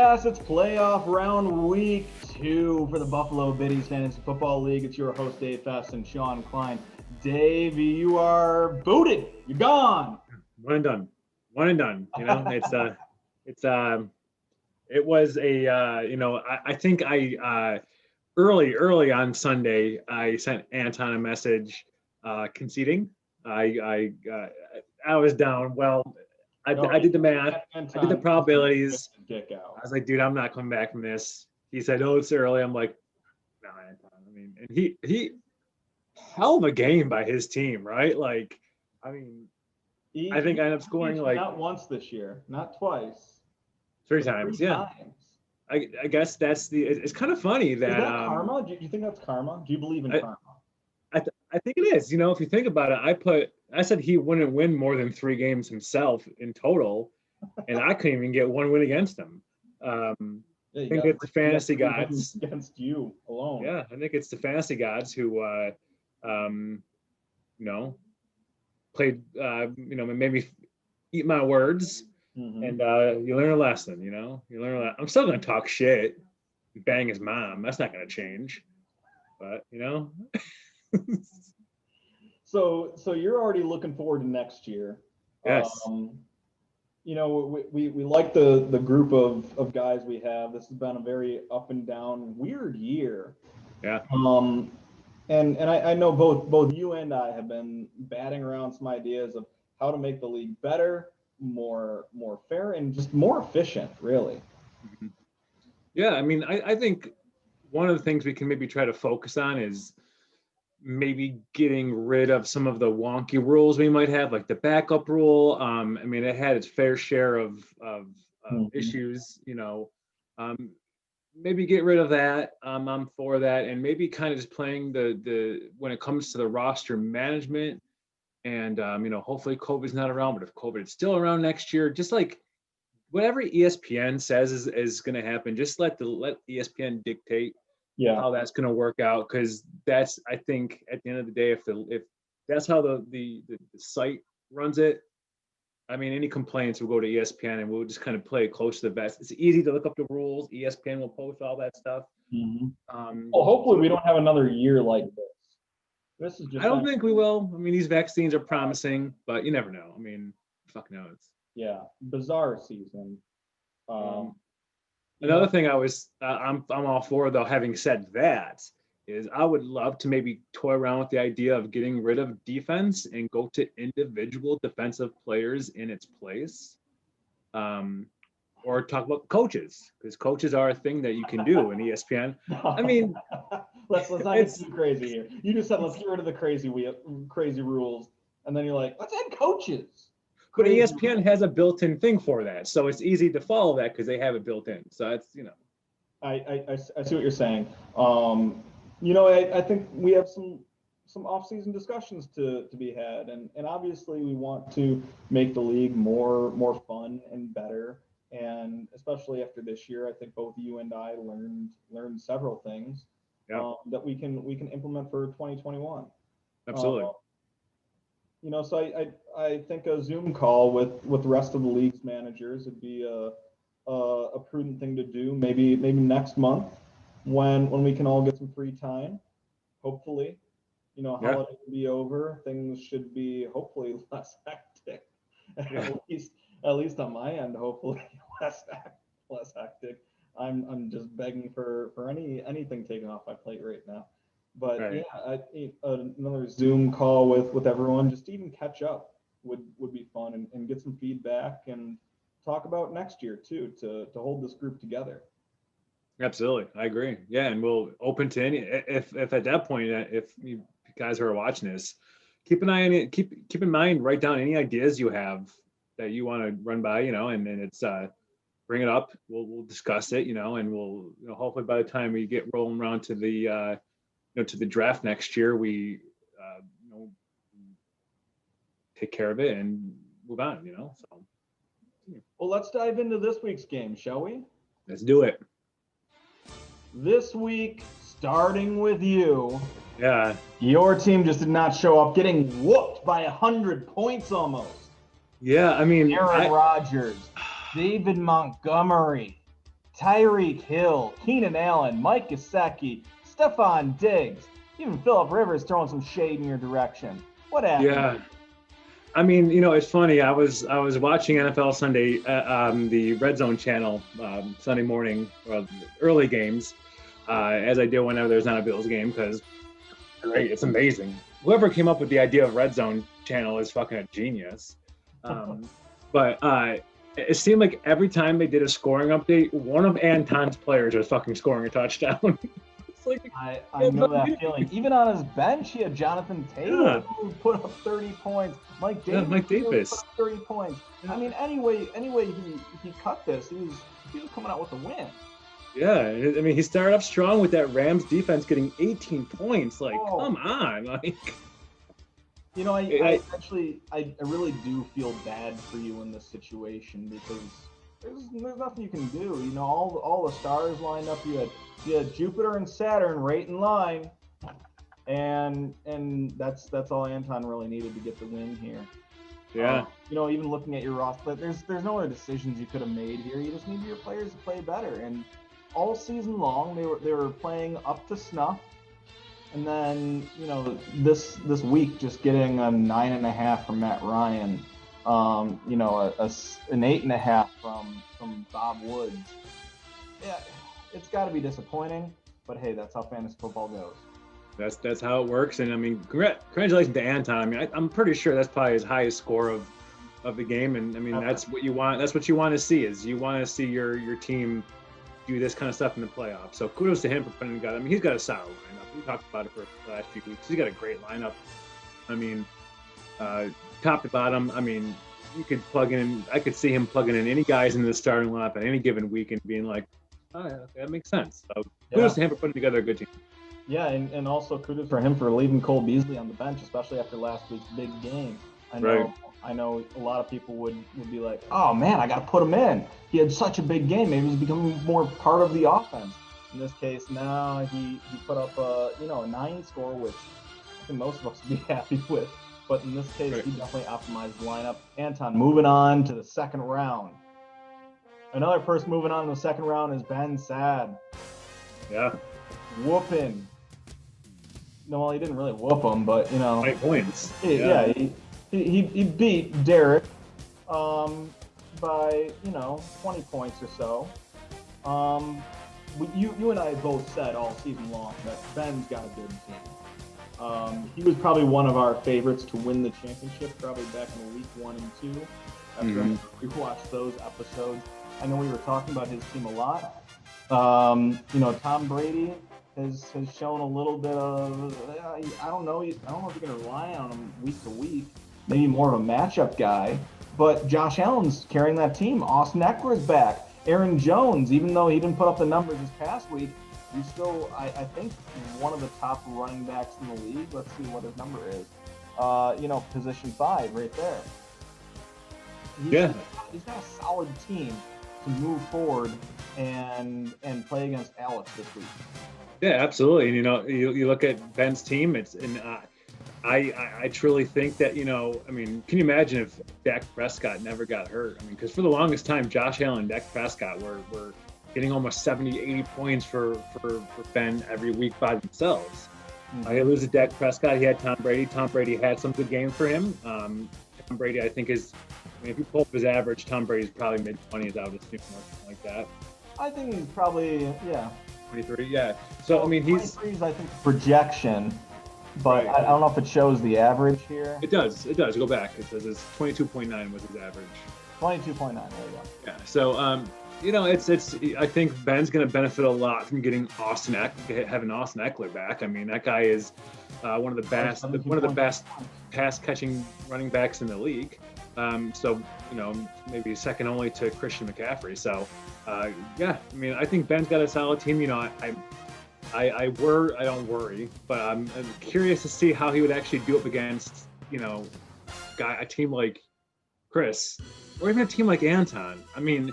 BiddieCast. It's playoff round week 2 for the Buffalo Biddies Fantasy Football League. It's your host, Dave Fest and Sean Klein. Dave, you are booted. You're gone. One and done. You know, it was a, I think early on Sunday, I sent Anton a message conceding. I was down. Well, I did the math. I did the probabilities. I was like, dude, I'm not coming back from this. He said, oh, it's early. I'm like, no, Anton. I mean, and he hell of a game by his team, right? Like, I mean, I think I ended up scoring like not once this year, not twice, three times. Yeah. I guess that's it's kind of funny that. Is that karma? Do you think that's karma? Do you believe in karma? I think it is. You know, if you think about it, I said he wouldn't win more than 3 games himself in total, and I couldn't even get one win against him. I think it's the fantasy gods against you alone. Yeah, I think it's the fantasy gods who, played, made me eat my words, and you learn a lesson. You know, I'm still gonna talk shit, bang his mom. That's not gonna change, but you know. So you're already looking forward to next year. Yes. We like the group of guys we have. This has been a very up and down, weird year. Yeah. And I know both you and I have been batting around some ideas of how to make the league better, more fair, and just more efficient, really. Mm-hmm. Yeah, I mean, I think one of the things we can maybe try to focus on is maybe getting rid of some of the wonky rules we might have, like the backup rule. I mean, it had its fair share of issues, you know. Maybe get rid of that. I'm for that, and maybe kind of just playing the when it comes to the roster management, and hopefully COVID's not around, but if COVID is still around next year, just like whatever ESPN says is going to happen, just let ESPN dictate how that's going to work out, because that's, I think, at the end of the day, if that's how the site runs it, I mean, any complaints will go to ESPN, and we'll just kind of play it close to the vest. It's easy to look up the rules. ESPN will post all that stuff. Mm-hmm. Well, hopefully we don't have another year like this. This is just. I don't think we will. I mean, these vaccines are promising, but you never know. I mean, fuck knows. Yeah, bizarre season. Another thing I'm all for, though, having said that, is I would love to maybe toy around with the idea of getting rid of defense and go to individual defensive players in its place, or talk about coaches, because coaches are a thing that you can do in ESPN. I mean, let's not get too crazy here. You just said let's get rid of the crazy rules, and then you're like, let's add coaches. But ESPN has a built-in thing for that, so it's easy to follow that because they have it built in. So it's, you know. I see what you're saying. I think we have some off-season discussions to be had, and obviously we want to make the league more fun and better. And especially after this year, I think both you and I learned several things that we can implement for 2021. Absolutely. So I think a Zoom call with the rest of the league's managers would be a prudent thing to do. Maybe next month when we can all get some free time. Hopefully, holiday will be over. Things should be hopefully less hectic. At least on my end, hopefully less hectic. I'm just begging for anything taken off my plate right now. But another Zoom call with everyone, just to even catch up would be fun, and get some feedback and talk about next year too, to hold this group together. Absolutely, I agree. Yeah, and we'll open to any, if at that point, if you guys are watching this, keep an eye on it. Keep in mind, write down any ideas you have that you want to run by, and then it's bring it up. We'll discuss it, and we'll hopefully by the time we get rolling around to the to the draft next year, we take care of it and move on. So. Well, let's dive into this week's game, shall we? Let's do it. This week, starting with you. Yeah. Your team just did not show up, getting whooped by 100 points almost. Yeah, I mean, Aaron Rodgers, David Montgomery, Tyreek Hill, Keenan Allen, Mike Gesicki, Stephon Diggs, even Phillip Rivers throwing some shade in your direction. What happened? Yeah. I mean, it's funny. I was watching NFL Sunday, the Red Zone channel, Sunday morning, early games, as I do whenever there's not a Bills game, because great, it's amazing. Whoever came up with the idea of Red Zone channel is fucking a genius. But it seemed like every time they did a scoring update, one of Anton's players was fucking scoring a touchdown. Like, I know that feeling. Even on his bench, he had Jonathan Taylor who put up 30 points. Mike Davis put up 30 points. Yeah. I mean, anyway, he cut this. He was coming out with a win. Yeah, I mean, he started off strong with that Rams defense getting 18 points. Like, come on, like. I really do feel bad for you in this situation because there's nothing you can do. All the stars lined up. You had Jupiter and Saturn right in line, and that's all Anton really needed to get the win here. Yeah. Even looking at your roster, there's no other decisions you could have made here. You just need your players to play better. And all season long, they were playing up to snuff. And then this week, just getting a 9.5 from Matt Ryan, an 8.5 from Bob Woods. Yeah, it's got to be disappointing, but hey, that's how fantasy football goes. That's how it works, and I mean, congratulations to Anton. I mean, I'm pretty sure that's probably his highest score of the game, and I mean, that's what you want. That's what you want to see you want to see your team do this kind of stuff in the playoffs. So kudos to him for putting together. I mean, he's got a solid lineup. We talked about it for the last few weeks. He's got a great lineup. I mean, top to bottom. I mean, you could plug in. I could see him plugging in any guys in the starting lineup at any given week and being like, "Oh, yeah, okay, that makes sense." So kudos to him for putting together a good team. Yeah, and also kudos for him for leaving Cole Beasley on the bench, especially after last week's big game. I know a lot of people would be like, "Oh man, I got to put him in. He had such a big game. Maybe he's becoming more part of the offense." In this case, now he put up a 9 score, which I think most of us would be happy with. But in this case, he definitely optimized the lineup. Anton moving on to the second round. Another person moving on to the second round is Ben Sad. Yeah. Whooping. No, well, he didn't really whoop him, but 5 points. He beat Derek by 20 points or so. You and I both said all season long that Ben's got a good team. He was probably one of our favorites to win the championship, probably back in week 1 and 2. After we watched those episodes, I know we were talking about his team a lot. Tom Brady has shown a little bit of, I don't know if you can rely on him week to week, maybe more of a matchup guy, but Josh Allen's carrying that team. Austin Eckler's back. Aaron Jones, even though he didn't put up the numbers this past week, he's still, I think, one of the top running backs in the league. Let's see what his number is. Position 5 right there. He's got a solid team to move forward and play against Alex this week. Yeah, absolutely. And, you look at Ben's team. I truly think that, I mean, can you imagine if Dak Prescott never got hurt? I mean, because for the longest time, Josh Allen and Dak Prescott were getting almost 70, 80 points for Ben every week by themselves. He loses Dak Prescott. He had Tom Brady. Tom Brady had some good games for him. Tom Brady, I think, if you pull up his average, Tom Brady's probably mid-20s, I would assume, something like that. I think he's probably, 23, yeah. So, I mean, he's... 23 is, I think, projection, but I don't know if it shows the average here. It does. Go back. It says it's 22.9 was his average. 22.9, there you go. Yeah, so, I think Ben's going to benefit a lot from having Austin Eckler back. I mean, that guy is one of the best pass-catching running backs in the league. So, maybe second only to Christian McCaffrey. So, I mean, I think Ben's got a solid team. I don't worry, but I'm curious to see how he would actually do up against, a team like Chris, or even a team like Anton. I mean,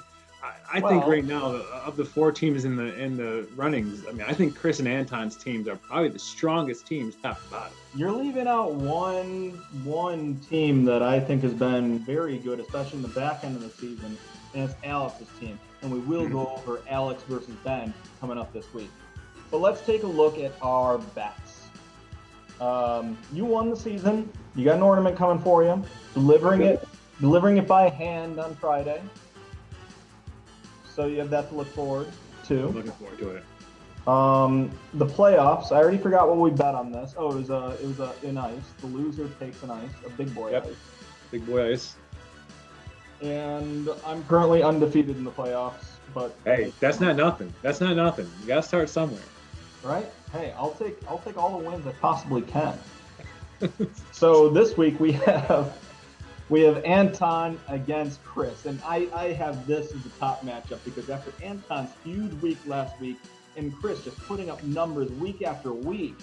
I think right now of the 4 teams in the runnings, I mean, I think Chris and Anton's teams are probably the strongest teams top to bottom. You're leaving out one team that I think has been very good, especially in the back end of the season, and it's Alex's team. and we will go over Alex versus Ben coming up this week. But let's take a look at our bets. You won the season. You got an ornament coming for you. Delivering it by hand on Friday. So you have that to look forward to. I'm looking forward to it. The playoffs. I already forgot what we bet on this. Oh, it was an ice. The loser takes an ice, a big boy ice. Big boy ice. And I'm currently undefeated in the playoffs. But hey, that's not nothing. That's not nothing. You gotta start somewhere. Right? Hey, I'll take all the wins I possibly can. So this week we have Anton against Chris, and I have this as the top matchup because after Anton's huge week last week and Chris just putting up numbers week after week.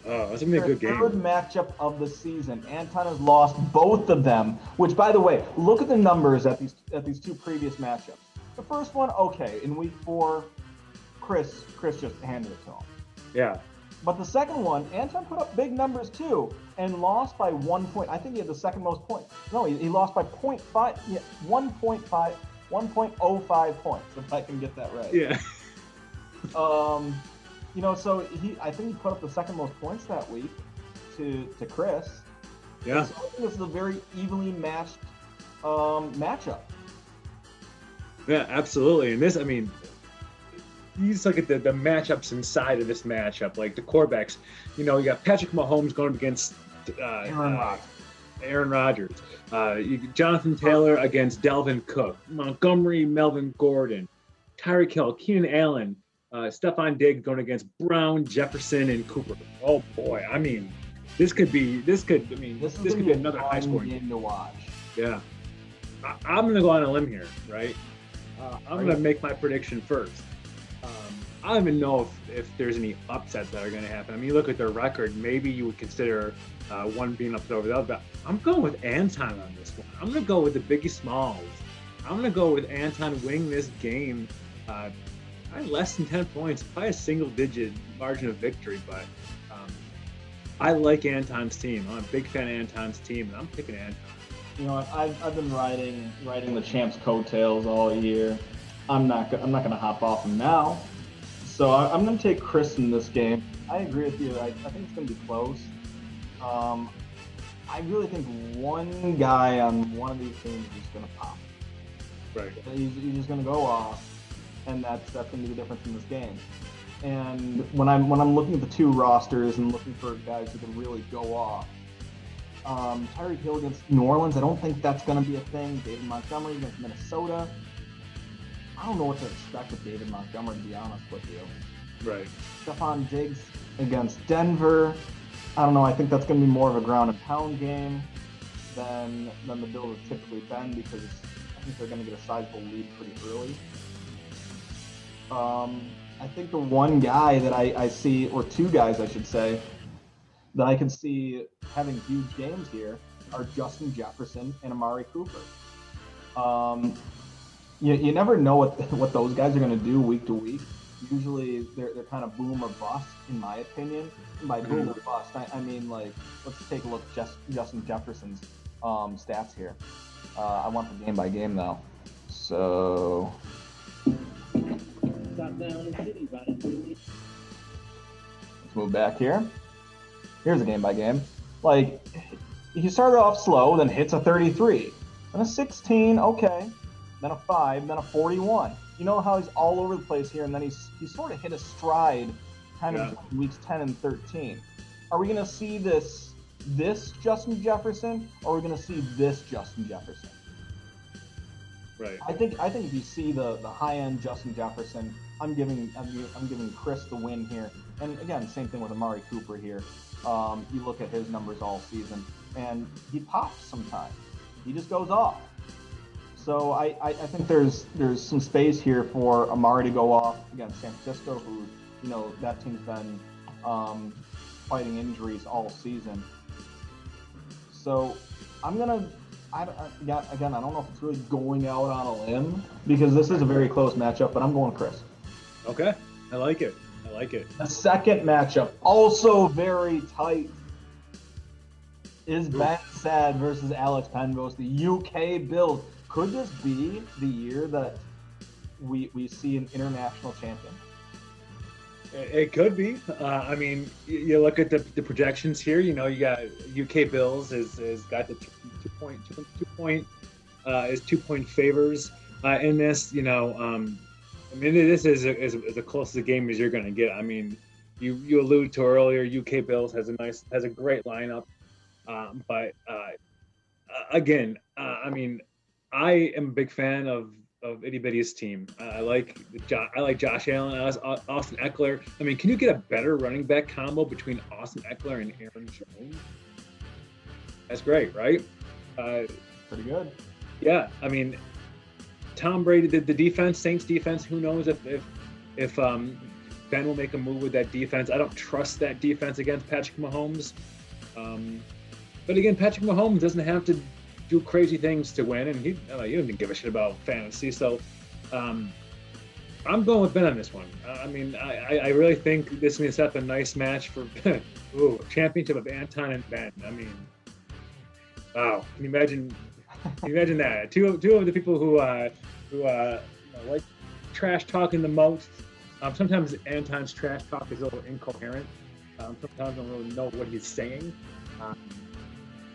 Oh, that's gonna be a good game. Third matchup of the season. Anton has lost both of them. Which, by the way, look at the numbers at these two previous matchups. The first one, okay, in week 4, Chris just handed it to him. Yeah. But the second one, Anton put up big numbers too and lost by 1 point. I think he had the second most points. No, he lost by 0.5, 1.05 points, if I can get that right. Yeah. So I think he put up the second most points that week to Chris. Yeah. So I think this is a very evenly matched matchup. Yeah, absolutely. And this, I mean, you just look at the matchups inside of this matchup, like the quarterbacks. You got Patrick Mahomes going against Aaron Rodgers. Jonathan Taylor against Delvin Cook. Montgomery, Melvin Gordon. Tyreek Hill, Keenan Allen, Stephon Diggs going against Brown, Jefferson, and Cooper. Oh boy, I mean, this could be another high scoring game to watch. Yeah, I'm gonna go on a limb here, right? I'm gonna make my prediction first. I don't even know if there's any upsets that are going to happen. I mean, you look at their record, maybe you would consider one being upset over the other, but I'm going with Anton on this one. I'm going to go with the Biggie Smalls. I'm going to go with Anton winning this game probably less than 10 points, probably a single-digit margin of victory, but I like Anton's team. I'm a big fan of Anton's team, and I'm picking Anton. You know what? I've been riding the champ's coattails all year. I'm not gonna hop off him now. So I'm gonna take Chris in this game. I agree with you. I think it's gonna be close. I really think one guy on one of these teams is gonna pop. Right. He's just gonna go off, and that's gonna be the difference in this game. And when I'm looking at the two rosters and looking for guys who can really go off, Tyreek Hill against New Orleans, I don't think that's going to be a thing. David Montgomery against Minnesota, I don't know what to expect with David Montgomery, to be honest with you. Right. Stephon Diggs against Denver, I don't know. I think that's going to be more of a ground and pound game than the Bills have typically been, because I think they're going to get a sizable lead pretty early. I think the one guy that I see, or two guys I should say, that I can see having huge games here are Justin Jefferson and Amari Cooper. You never know what those guys are going to do week to week. Usually they're kind of boom or bust, in my opinion. And by boom or bust, I mean, like, let's take a look at Justin Jefferson's stats here. I want the game by game though. So let's move back here. Here's a game by game. Like, he started off slow, then hits a 33, then a 16, okay, then a 5, then a 41. You know how he's all over the place here, and then he sort of hit a stride kind of in weeks 10 and 13. Are we going to see this Justin Jefferson, or are we going to see this Justin Jefferson? Right. I think if you see the high end Justin Jefferson, I'm giving Chris the win here. And again, same thing with Amari Cooper here. You look at his numbers all season, and he pops sometimes. He just goes off. So I think there's some space here for Amari to go off against San Francisco, who, you know, that team's been fighting injuries all season. So I'm gonna. I don't know if it's really going out on a limb, because this is a very close matchup, but I'm going Chris. Okay, I like it. The second matchup, also very tight, is Ben Sad versus Alex Penrose, the UK Bills. Could this be the year that we see an international champion? It could be. I mean, you look at the projections here. You know, you got UK Bills is got the 2 point is 2 point favors in this. You know, I mean, this is the closest a game as you're going to get. I mean, you alluded to earlier, UK Bills has a great lineup, but again, I mean, I am a big fan of Itty Bitty's team. I like Josh Allen, Austin Eckler. I mean, can you get a better running back combo between Austin Eckler and Aaron Jones? That's great, right? Pretty good. Yeah, I mean, Tom Brady, the defense, Saints defense. Who knows if Ben will make a move with that defense? I don't trust that defense against Patrick Mahomes. But again, Patrick Mahomes doesn't have to do crazy things to win, and he doesn't give a shit about fantasy. So I'm going with Ben on this one. I mean, I really think this is going to set up a nice match for championship of Anton and Ben. I mean, wow, can you imagine that? Two of the people who like trash talking the most. Sometimes Anton's trash talk is a little incoherent. Sometimes I don't really know what he's saying.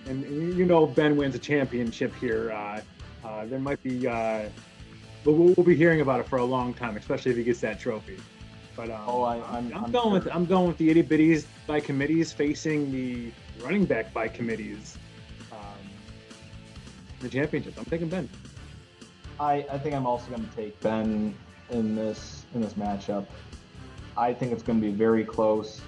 And you know, Ben wins a championship here. There might be, we'll be hearing about it for a long time, especially if he gets that trophy. But I'm going with the Itty Bitties by committees facing the running back by committees. The championship. I'm taking Ben. I think I'm also going to take Ben in this matchup. I think it's going to be very close.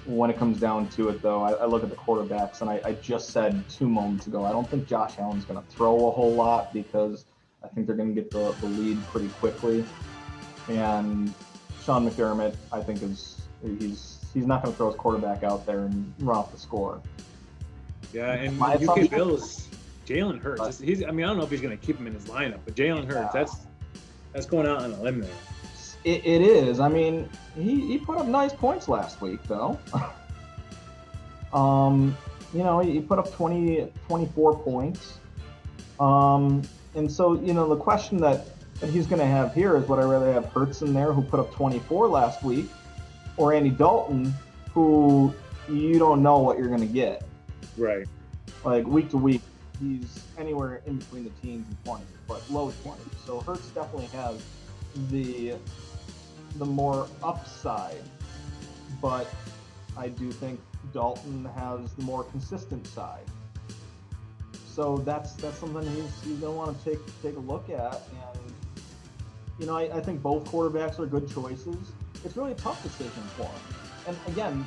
When it comes down to it, though, I look at the quarterbacks, and I just said 2 moments ago, I don't think Josh Allen's going to throw a whole lot because I think they're going to get the lead pretty quickly. And Sean McDermott, I think he's not going to throw his quarterback out there and run off the score. Yeah, and UK Bills, Jalen Hurts. I don't know if he's going to keep him in his lineup, but Jalen Hurts, that's going out on a limb there. It is. I mean, he put up nice points last week, though. He put up 24 points. And so, the question that he's going to have here is, would I rather have Hurts in there, who put up 24 last week, or Andy Dalton, who you don't know what you're going to get. Right. Like, week to week, he's anywhere in between the teens and 20s, but low 20s. So Hurts definitely has the more upside, but I do think Dalton has the more consistent side. So that's something he's gonna want to take a look at. And I think both quarterbacks are good choices. It's really a tough decision for him. And again,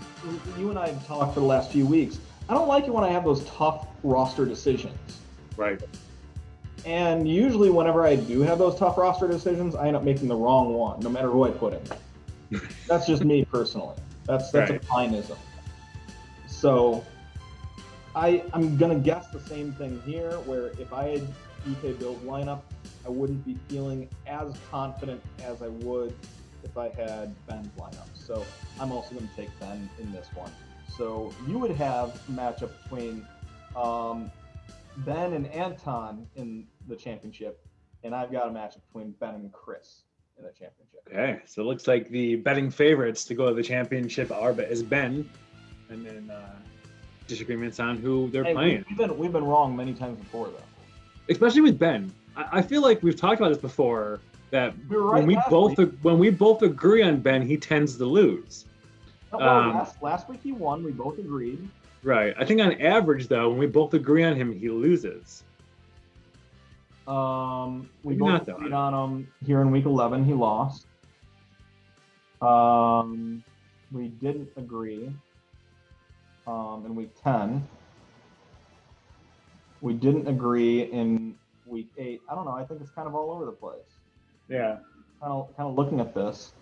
you and I have talked for the last few weeks. I don't like it when I have those tough roster decisions. Right. And usually whenever I do have those tough roster decisions, I end up making the wrong one, no matter who I put in. That's just me personally. That's right. A fineism. So I'm going to guess the same thing here, where if I had UK Bills lineup, I wouldn't be feeling as confident as I would if I had Ben's lineup. So I'm also going to take Ben in this one. So you would have a matchup between Ben and Anton in the championship, and I've got a matchup between Ben and Chris in the championship. Okay, so it looks like the betting favorites to go to the championship is Ben, and then disagreements on who they're playing. We've been wrong many times before, though. Especially with Ben. I feel like we've talked about this before, that we were right when we both agree on Ben, he tends to lose. Last week he won. We both agreed. Right. I think on average, though, when we both agree on him, he loses. We both agreed on him here in week 11. He lost. We didn't agree in week 10. We didn't agree in week 8. I don't know. I think it's kind of all over the place. Yeah. Kind of looking at this.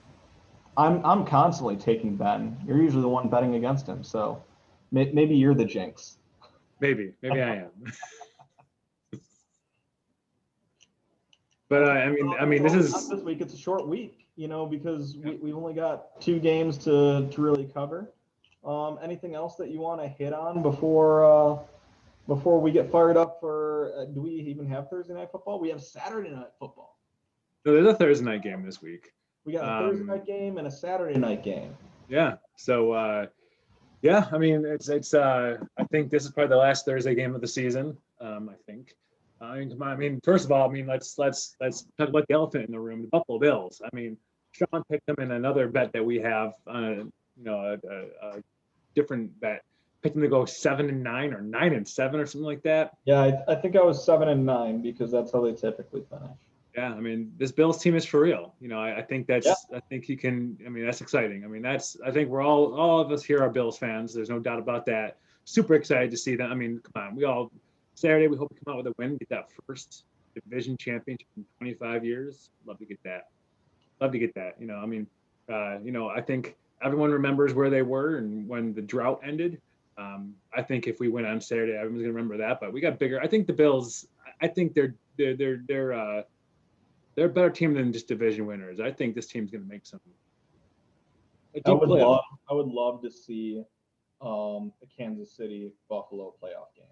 I'm constantly taking Ben. You're usually the one betting against him, so maybe you're the jinx. Maybe I am. But I mean, this week. It's a short week, because we've only got 2 games to really cover. Anything else that you want to hit on before we get fired up for? Do we even have Thursday night football? We have Saturday night football. No, there's a Thursday night game this week. We got a Thursday night game and a Saturday night game. Yeah. So yeah, I mean it's I think this is probably the last Thursday game of the season. I think. I mean, first of all, I mean let's talk about the elephant in the room, the Buffalo Bills. I mean, Sean picked them in another bet that we have, a different bet. Picked them to go 7-9 or 9-7 or something like that. Yeah, I think I was 7-9 because that's how they typically finish. Yeah, I mean, this Bills team is for real. I think that's, I think he can, I mean, that's exciting. I mean, I think we're all of us here are Bills fans. There's no doubt about that. Super excited to see them. I mean, come on, Saturday, we hope we come out with a win, get that first division championship in 25 years. Love to get that. I mean, I think everyone remembers where they were and when the drought ended. I think if we win on Saturday, everyone's gonna remember that. But we got bigger. I think the Bills. I think they're a better team than just division winners. I think this team's gonna make some. I would love to see a Kansas City Buffalo playoff game.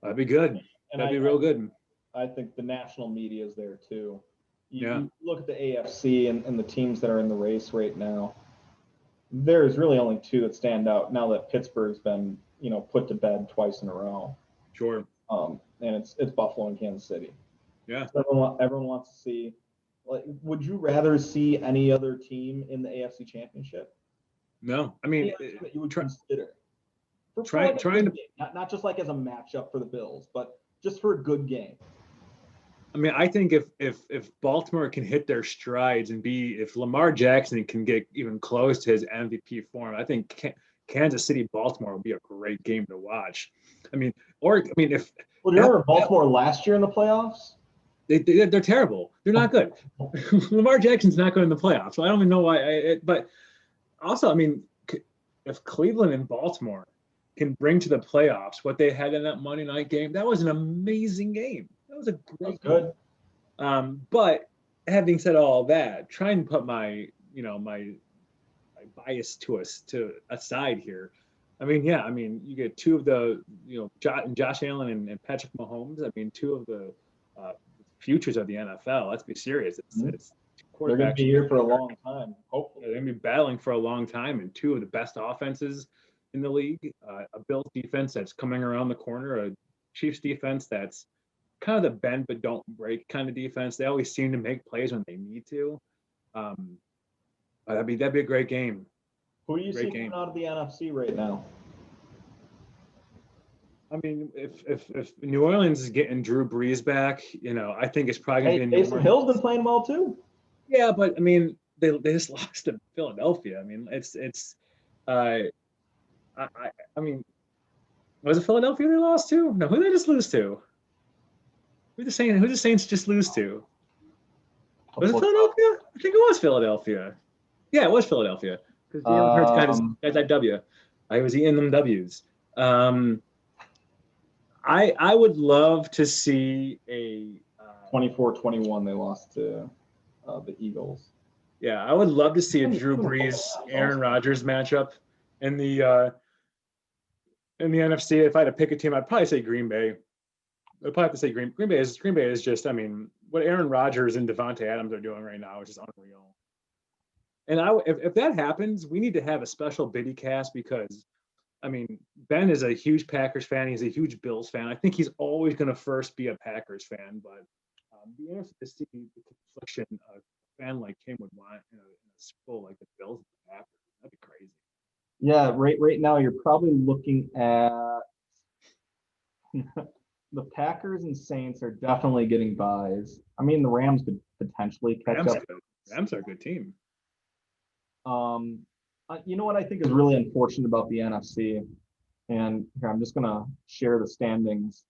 That'd be good. That'd be real good. I think the national media is there too. You look at the AFC and the teams that are in the race right now. There's really only two that stand out now that Pittsburgh's been, put to bed twice in a row. Sure. And it's Buffalo and Kansas City. Yeah. So everyone wants to see. Like, would you rather see any other team in the AFC Championship? No, I mean, that you would consider. Trying to not just like as a matchup for the Bills, but just for a good game. I mean, I think if Baltimore can hit their strides and if Lamar Jackson can get even close to his MVP form, I think Kansas City Baltimore will be a great game to watch. If remember Baltimore last year in the playoffs? They're terrible. They're not good. Lamar Jackson's not good in the playoffs, so I don't even know why. But also, I mean, if Cleveland and Baltimore can bring to the playoffs what they had in that Monday night game, that was an amazing game. That was a great game. But having said all that, try and put my bias to aside here. I mean, you get two of the, Josh Allen and Patrick Mahomes. I mean, two of the futures of the NFL. Let's be serious. It's they're going to be here for a long time. Hopefully, they're going to be battling for a long time, and two of the best offenses in the league. A Bills defense that's coming around the corner, a Chiefs defense that's kind of the bend but don't break kind of defense. They always seem to make plays when they need to. That'd be a great game. Who do you see coming out of the NFC right now? I mean, if New Orleans is getting Drew Brees back, I think it's probably going to be. Taysom Hill's been playing well too. Yeah, but I mean, they just lost to Philadelphia. I mean, I mean, was it Philadelphia they lost to? No, who did they just lose to? Who the Saints just lose to? Was it Philadelphia? I think it was Philadelphia. Yeah, it was Philadelphia. Because Jalen Hurts got that W. I was eating them W's. I would love to see a 24-21 they lost to the Eagles. Yeah, I would love to see a Drew Brees Aaron Rodgers matchup in the NFC. If I had to pick a team, I'd probably say Green Bay. I'd probably have to say Green Bay is just, I mean, what Aaron Rodgers and Devontae Adams are doing right now is just unreal. And if that happens, we need to have a special BiddieCast because, I mean, Ben is a huge Packers fan. He's a huge Bills fan. I think he's always going to first be a Packers fan, but be interested to see the confliction a fan like him would want in a school like the Bills and the Packers. That'd be crazy. Yeah, right now you're probably looking at the Packers and Saints are definitely getting buys. I mean, the Rams could potentially catch up. Rams are a good team. You know what I think is really unfortunate about the NFC, and here I'm just gonna share the standings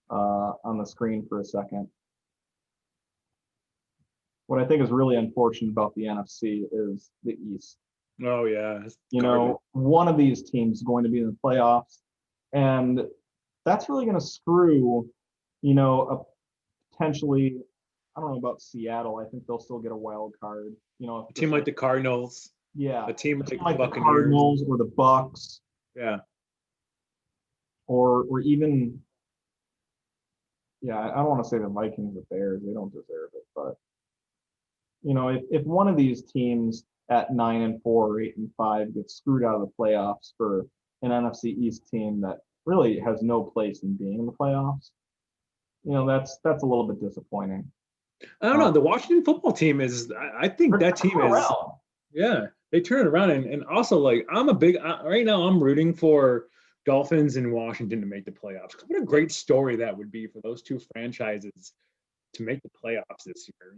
on the screen for a second. What I think is really unfortunate about the NFC is the East. Oh yeah, one of these teams is going to be in the playoffs, and that's really going to screw, potentially. I don't know about Seattle. I think they'll still get a wild card. A team like the Cardinals. Yeah, a team like the Cardinals or the Bucks. Yeah. Or even, I don't want to say the Vikings or Bears. They don't deserve it, but if one of these teams at 9-4 or 8-5 gets screwed out of the playoffs for an NFC East team that really has no place in being in the playoffs, that's a little bit disappointing. I don't know. The Washington football team I think that team is, yeah, they turn it around. And also, like, right now I'm rooting for Dolphins and Washington to make the playoffs. What a great story that would be for those two franchises to make the playoffs this year,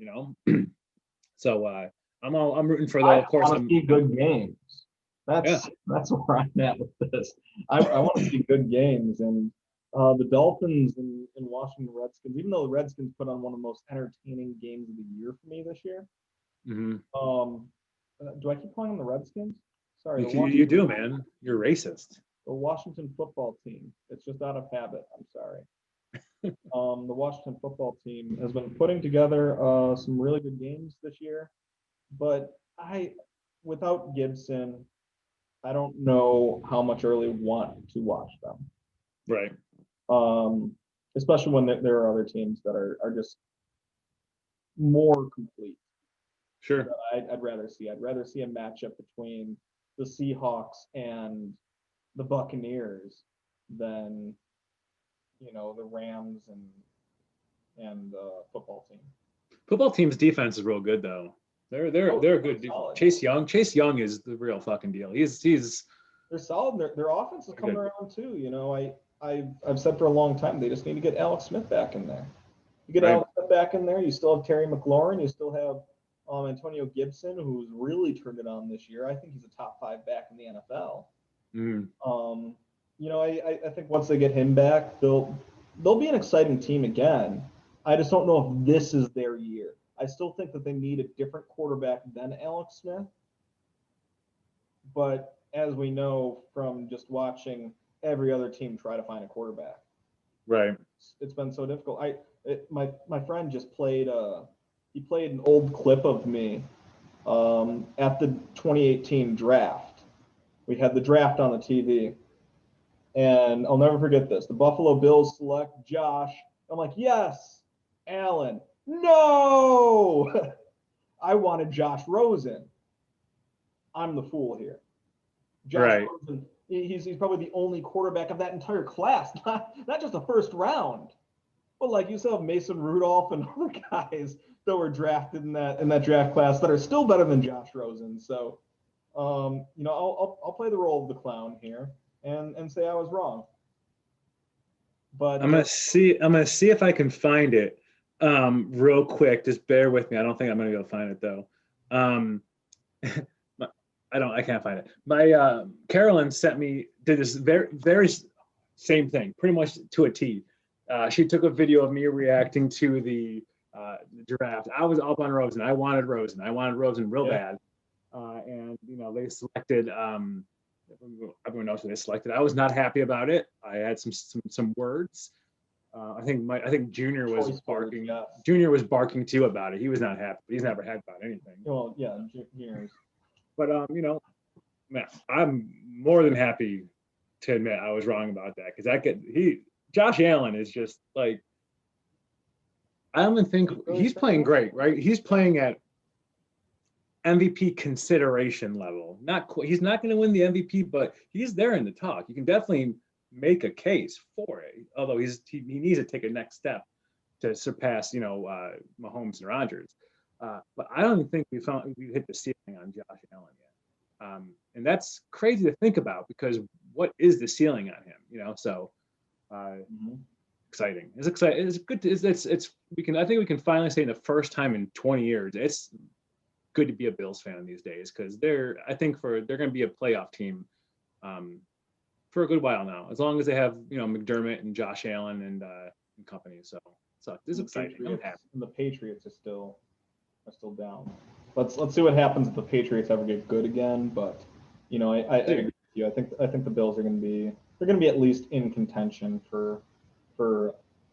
So I'm rooting for that. Of course, I want to see good games. That's where I'm at with this. I want to see good games, and the Dolphins and Washington Redskins. Even though the Redskins put on one of the most entertaining games of the year for me this year. Mm-hmm. Do I keep calling them the Redskins? Sorry, you do, man. You're racist. The Washington football team. It's just out of habit. I'm sorry. The Washington football team has been putting together some really good games this year, but without Gibson, I don't know how much I really want to watch them. Right. Especially when there are other teams that are just more complete. Sure. I'd rather see a matchup between the Seahawks and the Buccaneers than the Rams and football team. Football team's defense is real good though. They're a good defense. Chase Young is the real fucking deal. They're solid. Their offense is coming around too. I've said for a long time they just need to get Alex Smith back in there. You get Alex Smith back in there, you still have Terry McLaurin, you still have Antonio Gibson, who's really turned it on this year. I think he's a top 5 back in the NFL. I think once they get him back, they'll be an exciting team again. I just don't know if this is their year. I still think that they need a different quarterback than Alex Smith. But as we know from just watching every other team try to find a quarterback, right? It's been so difficult. My friend just played he played an old clip of me at the 2018 draft. We had the draft on the TV. And I'll never forget this. The Buffalo Bills select Josh. I'm like, yes, Allen. No! I wanted Josh Rosen. I'm the fool here. Josh Rosen, he's probably the only quarterback of that entire class, not just the first round. But like you still have Mason Rudolph and other guys that were drafted in that draft class that are still better than Josh Rosen. So, I'll play the role of the clown here and say I was wrong. But I'm gonna see if I can find it real quick. Just bear with me. I don't think I'm gonna go find it though. I can't find it. My Carolyn did this very, very same thing, pretty much to a T. She took a video of me reacting to the draft. I was up on Rosen. I wanted Rosen real bad. And they selected everyone knows who they selected. I was not happy about it. I had some words. I think Junior was barking. Junior was barking too about it. He was not happy. He's never happy about anything. Well, yeah, Junior. But man, I'm more than happy to admit I was wrong about that because Josh Allen is just like, I don't even think he's playing great, right? He's playing at MVP consideration level. He's not going to win the MVP, but he's there in the talk. You can definitely make a case for it. Although he needs to take a next step to surpass, Mahomes and Rodgers. But I don't think we hit the ceiling on Josh Allen yet. And that's crazy to think about because what is the ceiling on him? So exciting. It's exciting. It's good. I think we can finally say the first time in 20 years, it's good to be a Bills fan these days because they're going to be a playoff team for a good while now, as long as they have McDermott and Josh Allen and company. So this is exciting. I'm happy. And the Patriots are still down. Let's see what happens if the Patriots ever get good again. But I agree with you. I think the Bills are going to be at least in contention for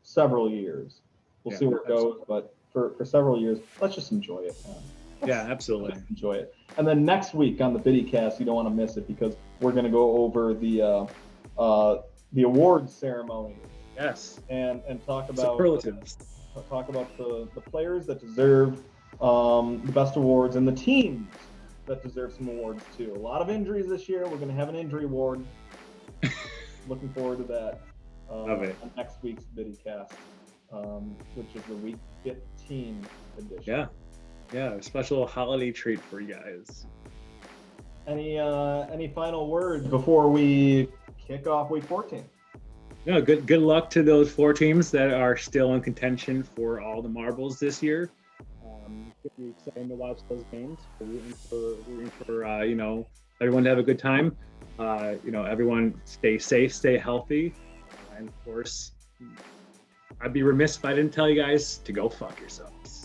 several years. We'll see where it goes, but for several years, let's just enjoy it, man. Yeah, absolutely. Enjoy it. And then next week on the BiddieCast, you don't want to miss it because we're going to go over the awards ceremony. Yes. And talk about superlatives. Talk about the players that deserve the best awards, and the teams that deserve some awards too. A lot of injuries this year. We're going to have an injury award. Looking forward to that. Love it. On next week's BiddieCast, which is the week 15 edition. Yeah, a special holiday treat for you guys. Any final words before we kick off week 14? Yeah, good luck to those 4 teams that are still in contention for all the marbles this year. It'll be exciting to watch those games. We're rooting for everyone to have a good time. Everyone stay safe, stay healthy, and of course, I'd be remiss if I didn't tell you guys to go fuck yourselves.